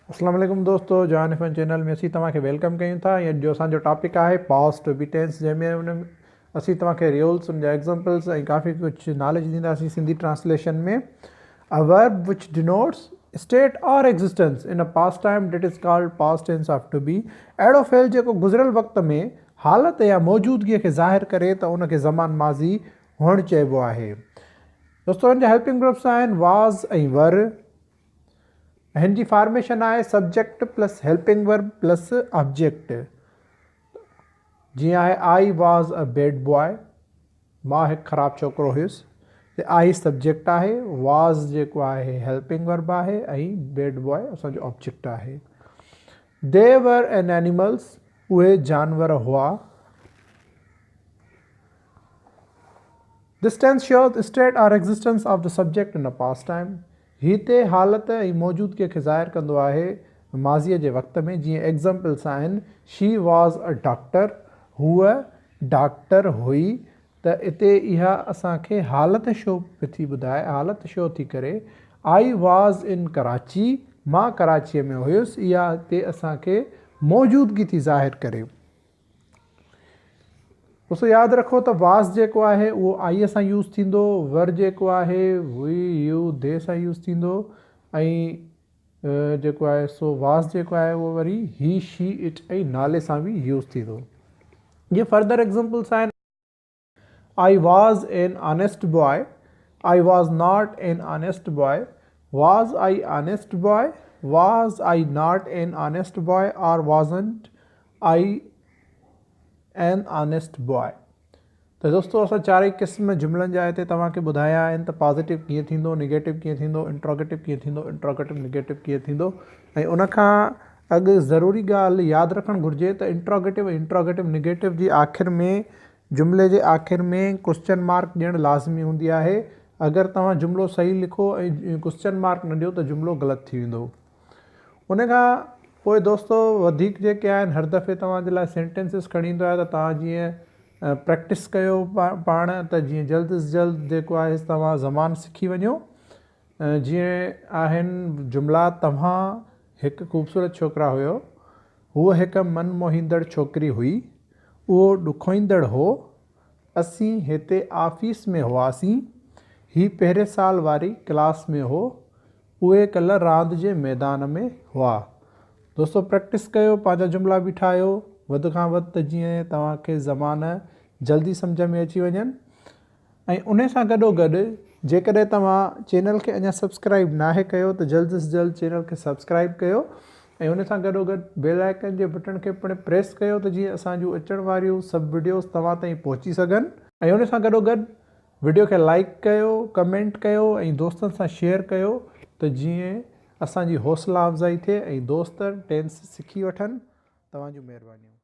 अस्सलाम वालेकुम दोस्तों, जान एफ चैनल में असीं तव्हांखे वेलकम कयूं था। ये जो असांजो टॉपिक आहे पास्ट टू बी टेंस, जंहिंमें उन असीं तव्हांखे रियोल्स, उनजा एग्जाम्पल्स ऐं काफ़ी कुझु नॉलेज ॾींदासीं सिंधी ट्रांसलेशन में। A verb which denotes state or existence in a past time that is called past tense of to be. अहिड़ो फेल जेको गुज़िरियल वक़्त में हालत या मौजूदगीअ खे ज़ाहिर करे त उनखे ज़मान माज़ी हुअणु चइबो आहे। दोस्तों, हिन जा हेल्पिंग वर्ब्स आहिनि वाज़ ऐं वर। हिन जी फॉर्मेशन आहे subject plus helping verb plus object. जीअं आहे I was a bad boy, मां हिकु ख़राबु छोकिरो हुयुसि। आई सब्जेक्ट आहे, वॉज जेको आहे हेल्पिंग वर्ब आहे ऐं बैड बॉय असांजो ऑब्जेक्ट आहे। दे वर एन एनिमल्स, उहे जानवर हुआ। This tense shows state or existence of the subject in a past time. हिते हालत ऐं मौजूदगीअ खे ज़ाहिर कंदो आहे माज़ीअ जे वक़्त में। जीअं एग्ज़ाम्पल्स आहिनि शी वॉज़ अ डॉक्टर, हूअ डॉक्टर हुई। त हिते इहा असांखे हालत छो पई थी ॿुधाए, हालत छो थी करे। आई वॉज़ इन कराची, मां कराचीअ में हुयुसि, इहा हिते असांखे मौजूदगी थी ज़ाहिर करे। दोस्तों, यादि रखो त वाज़ जेको आहे उहो आईअ सां यूज़ थींदो, वर जेको आहे हुई यू दे सां यूज़ थींदो, ऐं जेको आहे सो वाज़ जेको आहे उहो वरी ही शी इट ऐं नाले सां बि यूज़ थींदो। ये फर्दर एग्जाम्पल्स आहिनि। I was an honest boy, I was not an honest boy. Was I honest boy, was I not an honest boy, और वॉज़ंट आई एन ऑनेस्ट बॉय। त दोस्तों, असां चारई क़िस्म जुमलनि जा हिते तव्हांखे ॿुधाया आहिनि त पॉज़िटिव कीअं थींदो, नेगेटिव कीअं थींदो, इंट्रोगेटिव कीअं थींदो, इंट्रोगेटिव नेगेटिव कीअं थींदो। ऐं उनखां अॻु ज़रूरी ॻाल्हि यादि रखणु घुरिजे त इंट्रोगेटिव ऐं इंट्रोगेटिव नेगेटिव जी आख़िर में, जुमिले जे आख़िर में क्वेश्चन मार्क ॾियणु लाज़मी हूंदी आहे। अगरि तव्हां जुमिलो सही लिखो ऐं क्वेश्चन मार्क न ॾियो त जुमिलो ग़लति थी वेंदो। उनखां पोइ दोस्तों, वधीक जेके आहिनि हर दफ़े तव्हांजे लाइ सेंटेंसिस खणी ईंदो आहे त तव्हां जीअं प्रैक्टिस कयो पाण, त जीअं जल्द अज़ जल्द जेको आहे तव्हां ज़बान सिखी वञो। जीअं आहिनि जुमिला, तव्हां हिकु ख़ूबसूरत छोकिरा हुयो, हूअ हिकु मन मोहींदड़ छोकिरी हुई, उहो ॾुखोईंदड़ हो, असीं हिते ऑफिस में हुआसीं, ही पहिरें साल वारी क्लास में हो, उहे कल्ह रांदि जे मैदान में हुआ। दोस्तों, प्रैक्टिस कयो, पंहिंजा जुमिला बि ठाहियो वधि खां वधि, त जीअं तव्हांखे ज़बान जल्दी सम्झ में अची वञनि। ऐं उन सां गॾोगॾु जेकॾहिं तव्हां चैनल खे अञा सब्सक्राइब नाहे कयो त जल्द अज़ जल्द चैनल खे सब्सक्राइब कयो, ऐं उन सां गॾोगॾु बेल आइकन जे बटन खे पिणु प्रेस कयो त जीअं असांजूं अचण वारियूं सभु वीडियोस तव्हां ताईं पहुची सघनि। ऐं उन सां गॾोगॾु वीडियो खे लाइक कयो, कमेंट कयो ऐं दोस्तनि सां शेयर कयो, त जीअं असांजी हौसला अफ़ज़ाई थिए ऐं दोस्त टेंस सिखी वठनि। तव्हांजूं महिरबानियूं।